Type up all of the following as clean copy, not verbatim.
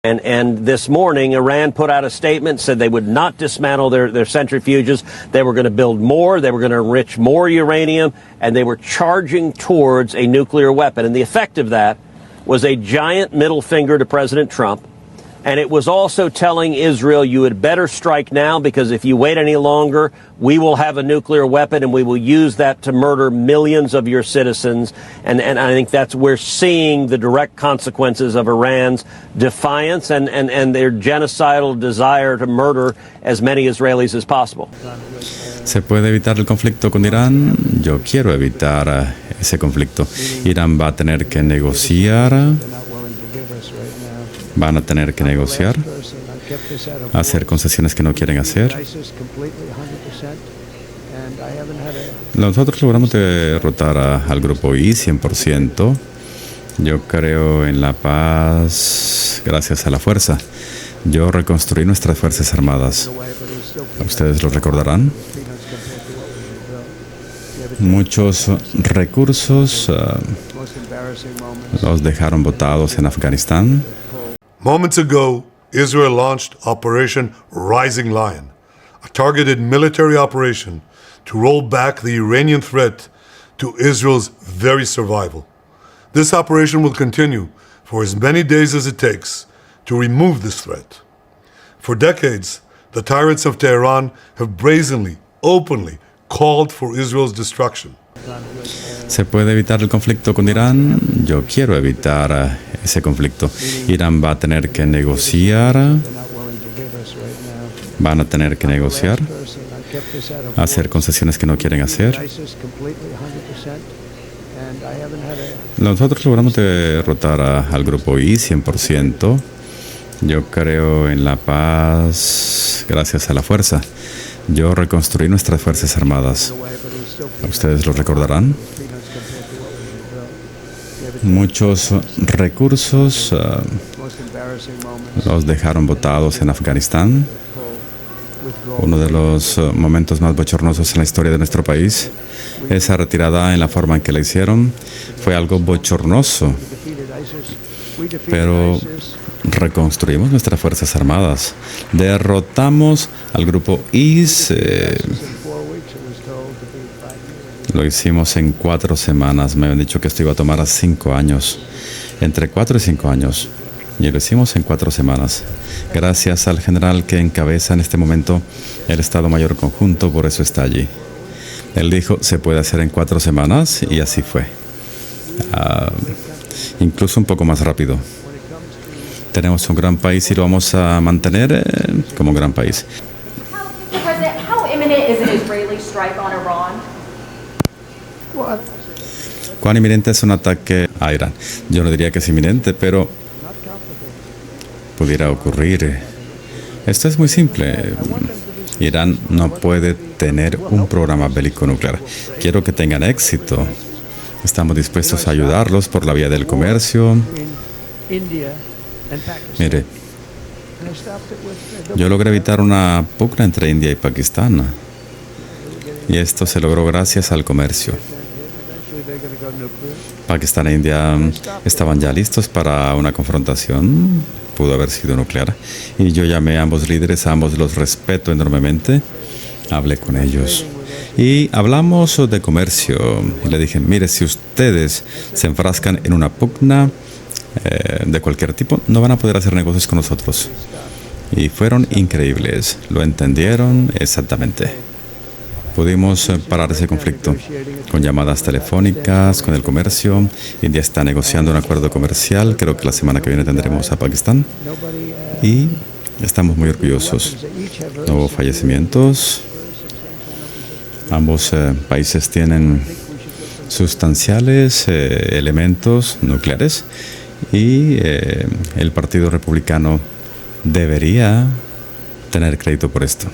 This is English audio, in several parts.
And this morning, Iran put out a statement, said they would not dismantle their centrifuges. They were going to build more. They were going to enrich more uranium. And they were charging towards a nuclear weapon. And the effect of that was a giant middle finger to President Trump. And it was also telling Israel, you had better strike now, because if you wait any longer, we will have a nuclear weapon and we will use that to murder millions of your citizens. And I think that's we're seeing the direct consequences of Iran's defiance and their genocidal desire to murder as many Israelis as possible. ¿Se puede evitar el conflicto con Irán? Yo quiero evitar ese conflicto. Irán va a tener que negociar. Van a tener que negociar, hacer concesiones que no quieren hacer. Nosotros logramos derrotar al grupo I 100%. Yo creo en la paz gracias a la fuerza. Yo reconstruí nuestras Fuerzas Armadas. Ustedes lo recordarán. Muchos recursos los dejaron botados en Afganistán. Moments ago, Israel launched Operation Rising Lion, a targeted military operation to roll back the Iranian threat to Israel's very survival. This operation will continue for as many days as it takes to remove this threat. For decades, the tyrants of Tehran have brazenly, openly called for Israel's destruction. ¿Se puede evitar el conflicto con Irán? Yo quiero evitar ese conflicto. Irán va a tener que negociar. Van a tener que negociar. Hacer concesiones que no quieren hacer. Nosotros logramos derrotar al grupo I 100%. Yo creo en la paz gracias a la fuerza. Yo reconstruí nuestras Fuerzas Armadas. Ustedes lo recordarán. Muchos recursos los dejaron botados en Afganistán. Uno de los momentos más bochornosos en la historia de nuestro país. Esa retirada en la forma en que la hicieron fue algo bochornoso. Pero reconstruimos nuestras Fuerzas Armadas. Derrotamos al grupo IS. Lo hicimos en 4 semanas. Me habían dicho que esto iba a tomar 5 años. Entre 4 y 5 años. Y lo hicimos en 4 semanas. Gracias al general que encabeza en este momento el Estado Mayor Conjunto, por eso está allí. Él dijo, se puede hacer en 4 semanas, y así fue. Incluso un poco más rápido. Tenemos un gran país y lo vamos a mantener como un gran país. How imminent is an Israeli strike on Iran? ¿Cuán inminente es un ataque a Irán? Yo no diría que es inminente, pero pudiera ocurrir. Esto es muy simple. Irán no puede tener un programa bélico nuclear. Quiero que tengan éxito. Estamos dispuestos a ayudarlos por la vía del comercio. Mire, yo logré evitar una pugna entre India y Pakistán. Y esto se logró gracias al comercio. Pakistán e India estaban ya listos para una confrontación. Pudo haber sido nuclear. Y yo llamé a ambos líderes, a ambos los respeto enormemente. Hablé con ellos. Y hablamos de comercio. Y le dije, mire, si ustedes se enfrascan en una pugna de cualquier tipo, no van a poder hacer negocios con nosotros. Y fueron increíbles. Lo entendieron exactamente. Pudimos parar ese conflicto con llamadas telefónicas, con el comercio. India está negociando un acuerdo comercial. Creo que la semana que viene tendremos a Pakistán. Y estamos muy orgullosos. No hubo fallecimientos. Ambos países tienen sustanciales elementos nucleares. Y el Partido Republicano debería tener crédito por esto.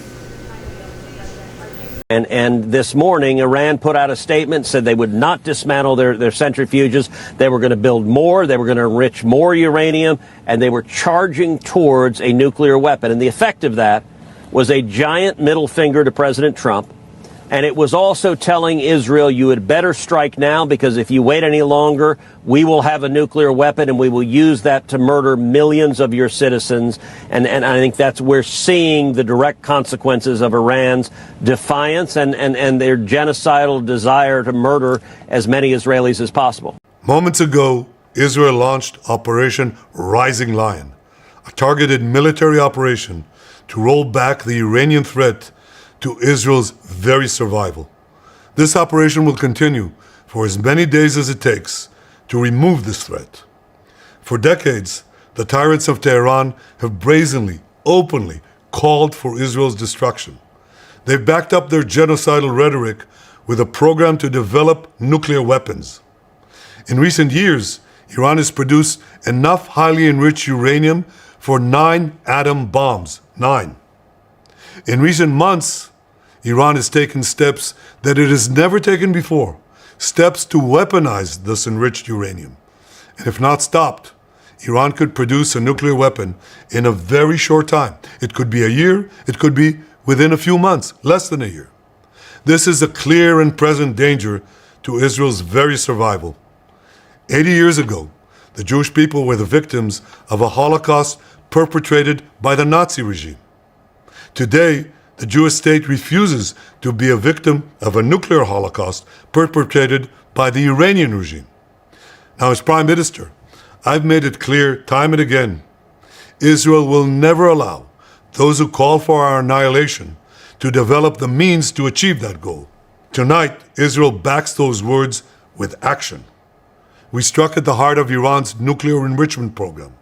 And this morning, Iran put out a statement, said they would not dismantle their centrifuges. They were going to build more. They were going to enrich more uranium. And they were charging towards a nuclear weapon. And the effect of that was a giant middle finger to President Trump. And it was also telling Israel, you had better strike now, because if you wait any longer, we will have a nuclear weapon and we will use that to murder millions of your citizens. And I think that's, we're seeing the direct consequences of Iran's defiance and their genocidal desire to murder as many Israelis as possible. Moments ago, Israel launched Operation Rising Lion, a targeted military operation to roll back the Iranian threat to Israel's very survival. This operation will continue for as many days as it takes to remove this threat. For decades, the tyrants of Tehran have brazenly, openly called for Israel's destruction. They've backed up their genocidal rhetoric with a program to develop nuclear weapons. In recent years, Iran has produced enough highly enriched uranium for 9 atom bombs. 9. In recent months, Iran has taken steps that it has never taken before, steps to weaponize this enriched uranium. And if not stopped, Iran could produce a nuclear weapon in a very short time. It could be a year, it could be within a few months, less than a year. This is a clear and present danger to Israel's very survival. 80 years ago, the Jewish people were the victims of a Holocaust perpetrated by the Nazi regime. Today, the Jewish state refuses to be a victim of a nuclear Holocaust perpetrated by the Iranian regime. Now, as Prime Minister, I've made it clear time and again, Israel will never allow those who call for our annihilation to develop the means to achieve that goal. Tonight, Israel backs those words with action. We struck at the heart of Iran's nuclear enrichment program.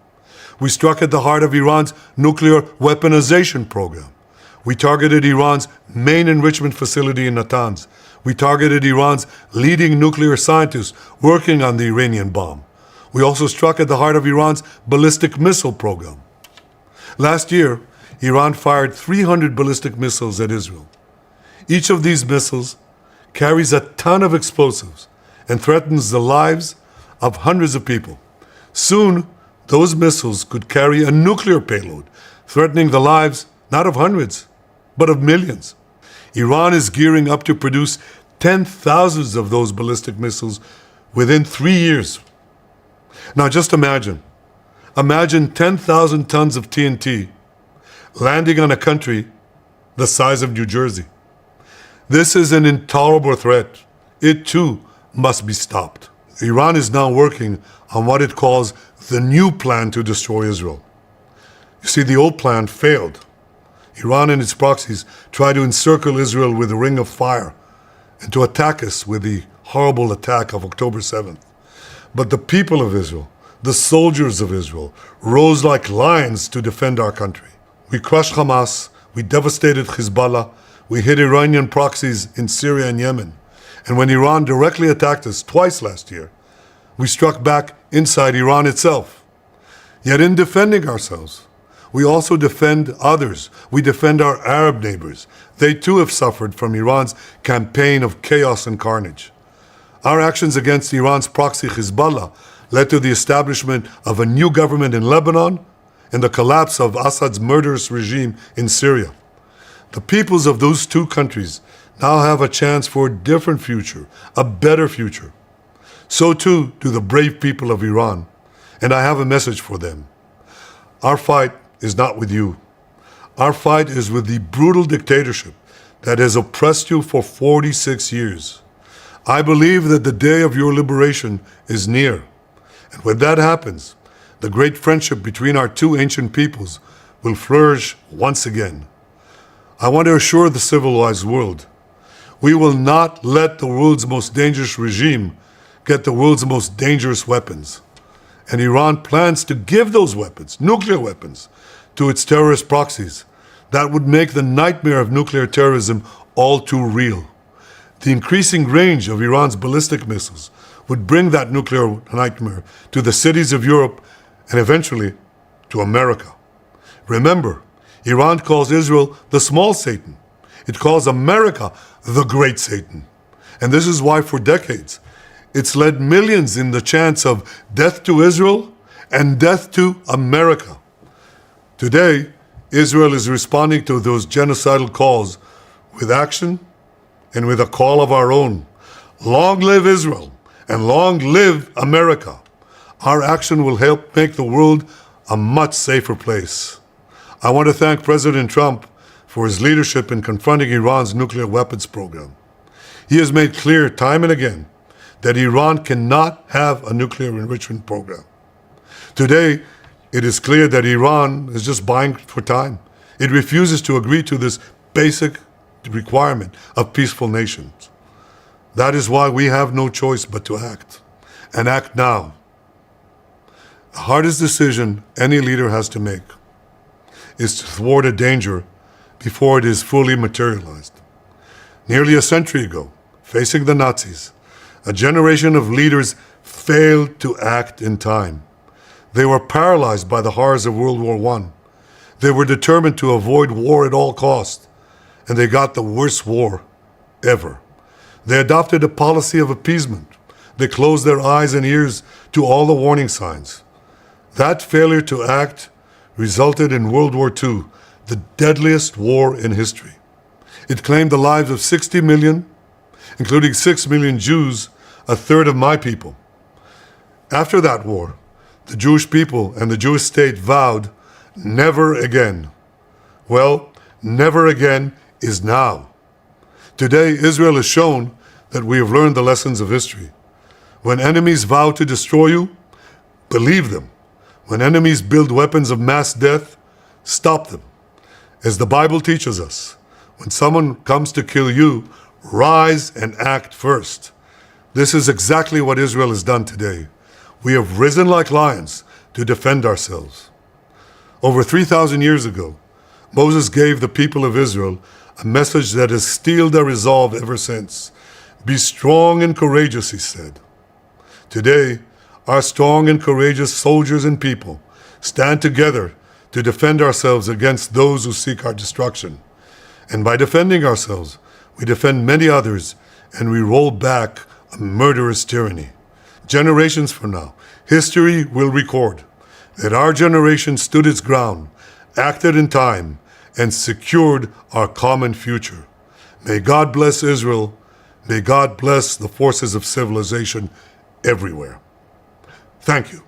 We struck at the heart of Iran's nuclear weaponization program. We targeted Iran's main enrichment facility in Natanz. We targeted Iran's leading nuclear scientists working on the Iranian bomb. We also struck at the heart of Iran's ballistic missile program. Last year, Iran fired 300 ballistic missiles at Israel. Each of these missiles carries a ton of explosives and threatens the lives of hundreds of people. Soon, those missiles could carry a nuclear payload, threatening the lives not of hundreds, but of millions. Iran is gearing up to produce 10,000 of those ballistic missiles within 3 years. Now just imagine 10,000 tons of TNT landing on a country the size of New Jersey. This is an intolerable threat. It too must be stopped. Iran is now working on what it calls the new plan to destroy Israel. You see, the old plan failed. Iran and its proxies tried to encircle Israel with a ring of fire and to attack us with the horrible attack of October 7th. But the people of Israel, the soldiers of Israel, rose like lions to defend our country. We crushed Hamas, we devastated Hezbollah, we hit Iranian proxies in Syria and Yemen. And when Iran directly attacked us twice last year, we struck back inside Iran itself. Yet in defending ourselves, we also defend others. We defend our Arab neighbors. They too have suffered from Iran's campaign of chaos and carnage. Our actions against Iran's proxy Hezbollah led to the establishment of a new government in Lebanon and the collapse of Assad's murderous regime in Syria. The peoples of those two countries now have a chance for a different future, a better future. So too do the brave people of Iran, and I have a message for them. Our fight is not with you. Our fight is with the brutal dictatorship that has oppressed you for 46 years. I believe that the day of your liberation is near. And when that happens, the great friendship between our two ancient peoples will flourish once again. I want to assure the civilized world, we will not let the world's most dangerous regime get the world's most dangerous weapons. And Iran plans to give those weapons, nuclear weapons, to its terrorist proxies. That would make the nightmare of nuclear terrorism all too real. The increasing range of Iran's ballistic missiles would bring that nuclear nightmare to the cities of Europe and eventually to America. Remember, Iran calls Israel the small Satan. It calls America the great Satan. And this is why for decades, it's led millions in the chants of death to Israel and death to America. Today, Israel is responding to those genocidal calls with action and with a call of our own, long live Israel and long live America, our action will help make the world a much safer place. I want to thank President Trump for his leadership in confronting Iran's nuclear weapons program. He has made clear time and again that Iran cannot have a nuclear enrichment program. Today, it is clear that Iran is just buying for time. It refuses to agree to this basic requirement of peaceful nations. That is why we have no choice but to act, and act now. The hardest decision any leader has to make is to thwart a danger before it is fully materialized. Nearly a century ago, facing the Nazis, a generation of leaders failed to act in time. They were paralyzed by the horrors of World War I. They were determined to avoid war at all costs, and they got the worst war ever. They adopted a policy of appeasement. They closed their eyes and ears to all the warning signs. That failure to act resulted in World War II, the deadliest war in history. It claimed the lives of 60 million, including 6 million Jews, a third of my people. After that war, the Jewish people and the Jewish state vowed, never again. Well, never again is now. Today, Israel has shown that we have learned the lessons of history. When enemies vow to destroy you, believe them. When enemies build weapons of mass death, stop them. As the Bible teaches us, when someone comes to kill you, rise and act first. This is exactly what Israel has done today. We have risen like lions to defend ourselves. Over 3,000 years ago, Moses gave the people of Israel a message that has steeled their resolve ever since. Be strong and courageous, he said. Today, our strong and courageous soldiers and people stand together to defend ourselves against those who seek our destruction. And by defending ourselves, we defend many others, and we roll back a murderous tyranny. Generations from now, history will record that our generation stood its ground, acted in time, and secured our common future. May God bless Israel. May God bless the forces of civilization everywhere. Thank you.